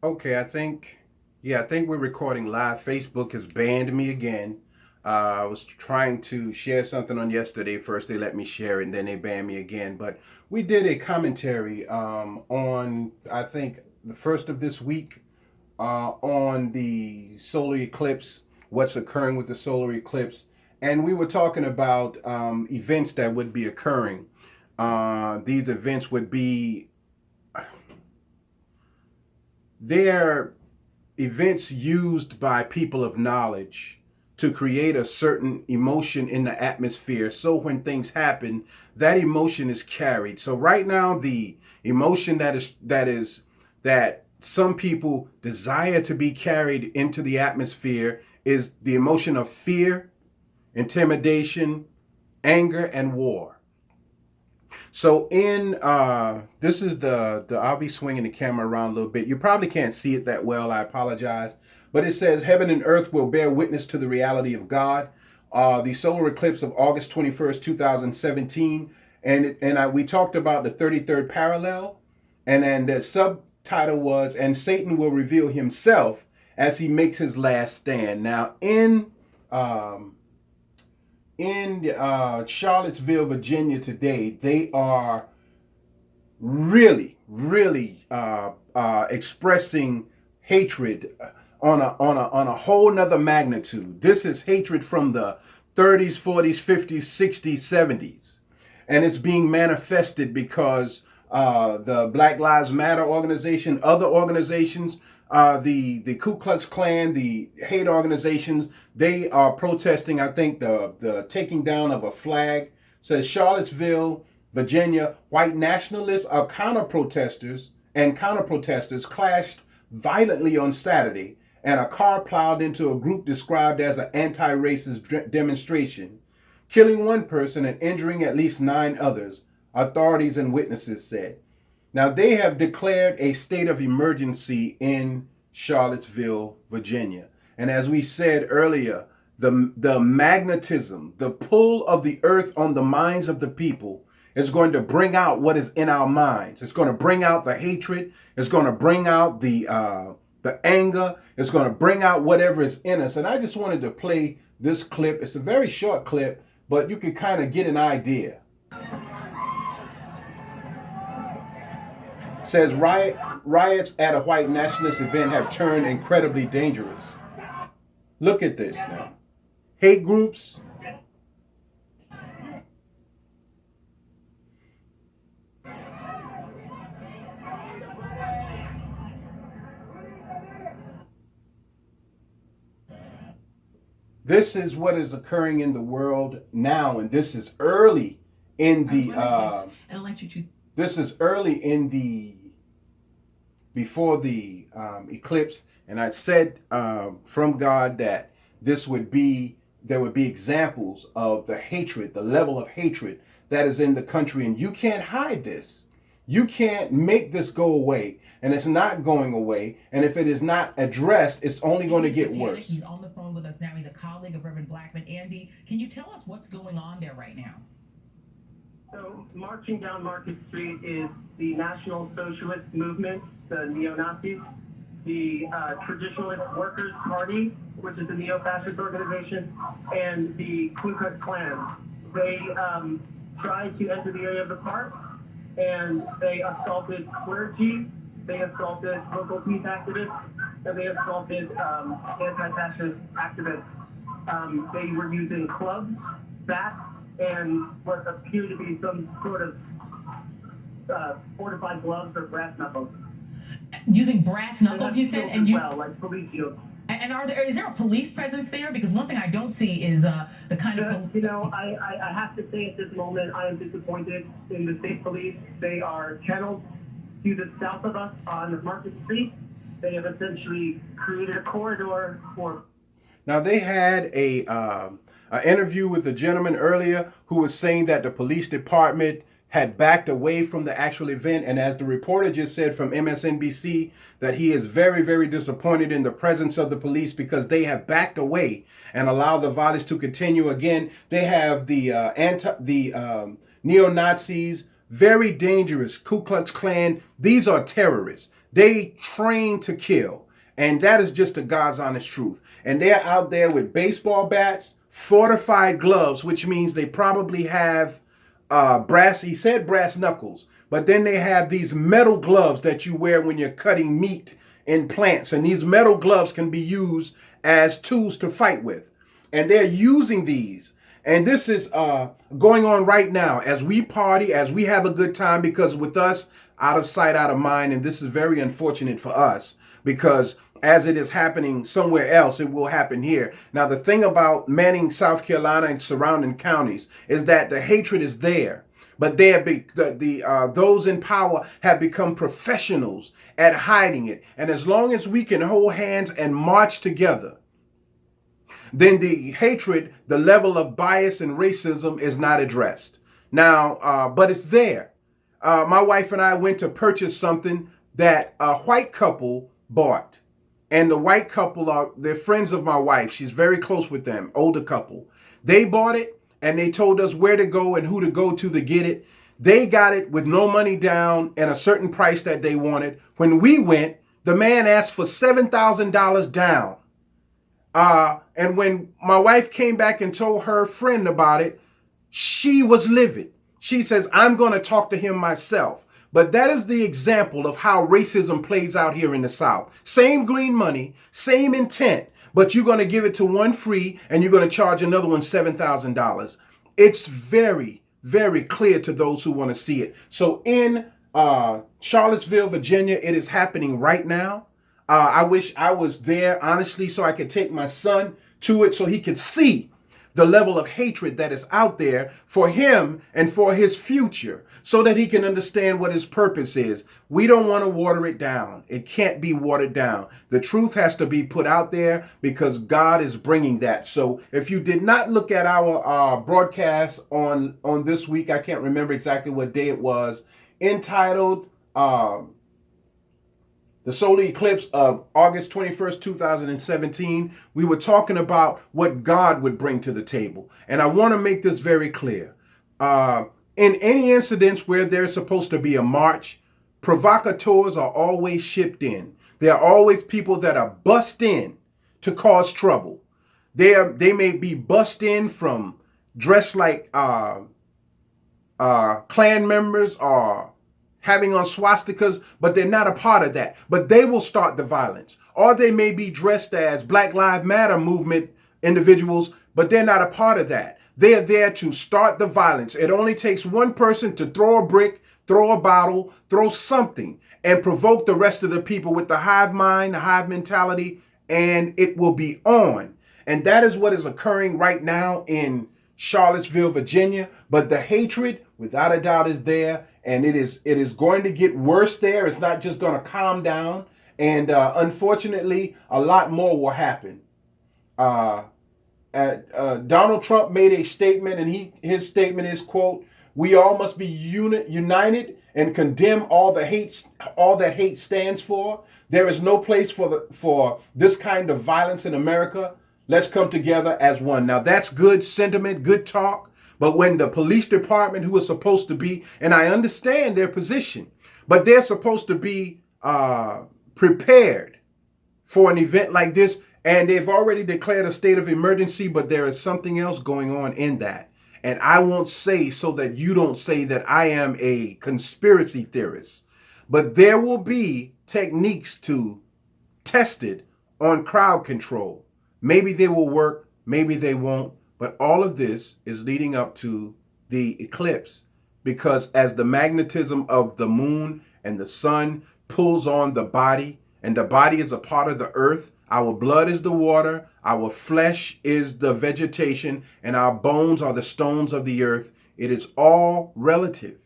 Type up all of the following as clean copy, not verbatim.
Okay, I think we're recording live. Facebook has banned me again. I was trying to share something on yesterday. First, they let me share it, and then they banned me again. But we did a commentary on, I think, the first of this week on the solar eclipse, what's occurring with the solar eclipse. And we were talking about events that would be occurring. These events would be, they're events used by people of knowledge to create a certain emotion in the atmosphere. So when things happen, that emotion is carried. So right now, the emotion that some people desire to be carried into the atmosphere is the emotion of fear, intimidation, anger, and war. So in this is the I'll be swinging the camera around a little bit. You probably can't see it that well. I apologize. But it says heaven and earth will bear witness to the reality of God. The solar eclipse of August 21st, 2017. We talked about the 33rd parallel. And then the subtitle was, and Satan will reveal himself as he makes his last stand. Now in Charlottesville, Virginia today, they are really expressing hatred on a whole nother magnitude. This is hatred from the 30s, 40s, 50s, 60s, 70s, and it's being manifested because the Black Lives Matter organization, other organizations, the Ku Klux Klan, the hate organizations, they are protesting. I think the taking down of a flag says Charlottesville, Virginia. White nationalists are counter-protesters, and counter-protesters clashed violently on Saturday, and a car plowed into a group described as an anti-racist demonstration, killing one person and injuring at least 9 others, authorities and witnesses said. Now, they have declared a state of emergency in Charlottesville, Virginia. And as we said earlier, the magnetism, the pull of the earth on the minds of the people is going to bring out what is in our minds. It's going to bring out the hatred. It's going to bring out the anger. It's going to bring out whatever is in us. And I just wanted to play this clip. It's a very short clip, but you can kind of get an idea. Says riots at a white nationalist event have turned incredibly dangerous. Look at this now. Hate groups. This is what is occurring in the world now, and this is early in the this is early in the before the eclipse, and I said from God that there would be examples of the hatred, the level of hatred that is in the country, and you can't hide this. You can't make this go away, and it's not going away. And if it is not addressed, it's only going to get worse. He's on the phone with us now. He's a colleague of Reverend Blackman. Andy, can you tell us what's going on there right now? So, marching down Market Street is the National Socialist Movement, the neo-Nazis, the Traditionalist Workers' Party, which is a neo-fascist organization, and the Ku Klux Klan. They tried to enter the area of the park, and they assaulted clergy, they assaulted local peace activists, and they assaulted anti-fascist activists. They were using clubs, bats, and what appeared to be some sort of fortified gloves or brass knuckles. Using brass knuckles, you said, and like police shields. And is there a police presence there? Because one thing I don't see is the kind of... I have to say at this moment, I am disappointed in the state police. They are channeled to the south of us on Market Street. They have essentially created a corridor for... Now, they had an interview with a gentleman earlier who was saying that the police department had backed away from the actual event. And as the reporter just said from MSNBC, that he is very, very disappointed in the presence of the police because they have backed away and allowed the violence to continue. Again, they have the neo-Nazis, very dangerous Ku Klux Klan. These are terrorists. They train to kill. And that is just the God's honest truth. And they're out there with baseball bats, fortified gloves, which means they probably have brass, he said brass knuckles, but then they have these metal gloves that you wear when you're cutting meat in plants. And these metal gloves can be used as tools to fight with. And they're using these. And this is going on right now as we party, as we have a good time, because with us, out of sight, out of mind. And this is very unfortunate for us because as it is happening somewhere else, it will happen here. Now, the thing about Manning, South Carolina and surrounding counties is that the hatred is there. But those in power have become professionals at hiding it. And as long as we can hold hands and march together, then the hatred, the level of bias and racism is not addressed. Now, but it's there. My wife and I went to purchase something that a white couple bought. And the white couple they're friends of my wife. She's very close with them, older couple. They bought it and they told us where to go and who to go to get it. They got it with no money down and a certain price that they wanted. When we went, the man asked for $7,000 down. And when my wife came back and told her friend about it, she was livid. She says, I'm going to talk to him myself. But that is the example of how racism plays out here in the South. Same green money, same intent, but you're going to give it to one free and you're going to charge another one $7,000. It's very, very clear to those who want to see it. So in Charlottesville, Virginia, it is happening right now. I wish I was there, honestly, so I could take my son to it so he could see the level of hatred that is out there for him and for his future so that he can understand what his purpose is. We don't want to water it down. It can't be watered down. The truth has to be put out there because God is bringing that. So if you did not look at our broadcast on this week, I can't remember exactly what day it was, entitled the solar eclipse of August 21st, 2017, we were talking about what God would bring to the table. And I want to make this very clear. In any incidents where there's supposed to be a march, provocateurs are always shipped in. There are always people that are bussed in to cause trouble. They may be bussed in from dressed like Klan members or having on swastikas, but they're not a part of that. But they will start the violence. Or they may be dressed as Black Lives Matter movement individuals, but they're not a part of that. They're there to start the violence. It only takes one person to throw a brick, throw a bottle, throw something, and provoke the rest of the people with the hive mind, the hive mentality, and it will be on. And that is what is occurring right now in Charlottesville, Virginia. But the hatred, without a doubt, is there. And it is going to get worse there. It's not just going to calm down. And unfortunately, a lot more will happen. Donald Trump made a statement, and his statement is, quote, "We all must be united and condemn all that hate stands for. There is no place for this kind of violence in America. Let's come together as one." Now, that's good sentiment, good talk. But when the police department, who is supposed to be, and I understand their position, but they're supposed to be prepared for an event like this, and they've already declared a state of emergency, but there is something else going on in that. And I won't say so that you don't say that I am a conspiracy theorist, but there will be techniques to test it on crowd control. Maybe they will work, maybe they won't. But all of this is leading up to the eclipse, because as the magnetism of the moon and the sun pulls on the body, and the body is a part of the earth, our blood is the water, our flesh is the vegetation, and our bones are the stones of the earth. It is all relative.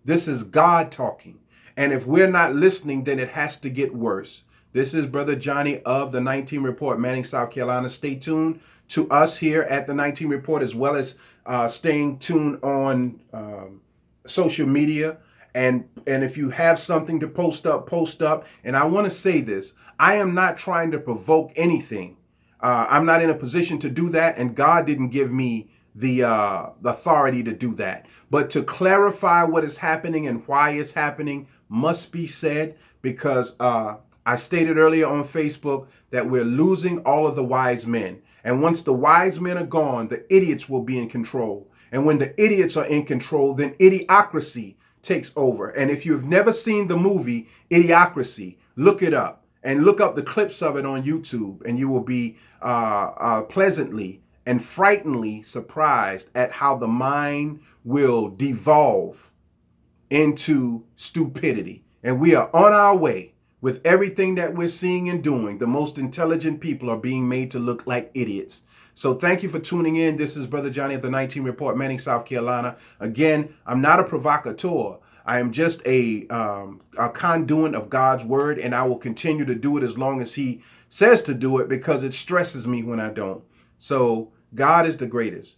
This is God talking. And if we're not listening, then it has to get worse. This is Brother Johnny of the 19 Report, Manning, South Carolina. Stay tuned to us here at the 19 Report, as well as staying tuned on social media. And if you have something to post up. And I want to say this, I am not trying to provoke anything. I'm not in a position to do that, and God didn't give me the authority to do that. But to clarify what is happening and why it's happening must be said, because I stated earlier on Facebook that we're losing all of the wise men. And once the wise men are gone, the idiots will be in control. And when the idiots are in control, then idiocracy takes over. And if you've never seen the movie Idiocracy, look it up and look up the clips of it on YouTube, and you will be pleasantly and frighteningly surprised at how the mind will devolve into stupidity. And we are on our way with everything that we're seeing and doing. The most intelligent people are being made to look like idiots. So thank you for tuning in. This is Brother Johnny at the 19 Report, Manning, South Carolina. Again, I'm not a provocateur. I am just a conduit of God's word, and I will continue to do it as long as he says to do it, because it stresses me when I don't. So God is the greatest.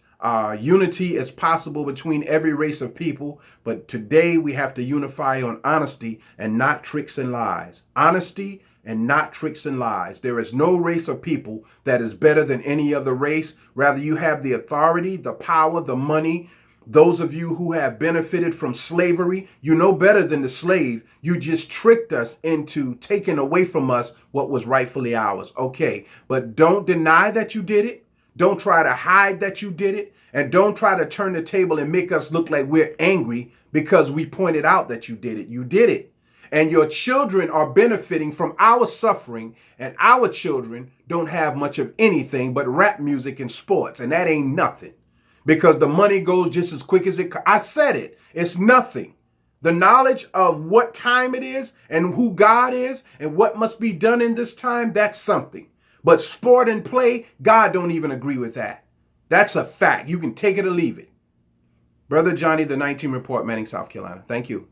Unity is possible between every race of people, but today we have to unify on honesty and not tricks and lies. Honesty and not tricks and lies. There is no race of people that is better than any other race. Rather, you have the authority, the power, the money. Those of you who have benefited from slavery, you know better than the slave. You just tricked us into taking away from us what was rightfully ours. Okay, but don't deny that you did it. Don't try to hide that you did it. And don't try to turn the table and make us look like we're angry because we pointed out that you did it. You did it. And your children are benefiting from our suffering, and our children don't have much of anything but rap music and sports. And that ain't nothing, because the money goes just as quick as I said it. It's nothing. The knowledge of what time it is and who God is and what must be done in this time, that's something. But sport and play, God don't even agree with that. That's a fact. You can take it or leave it. Brother Johnny, the 19 Report, Manning, South Carolina. Thank you.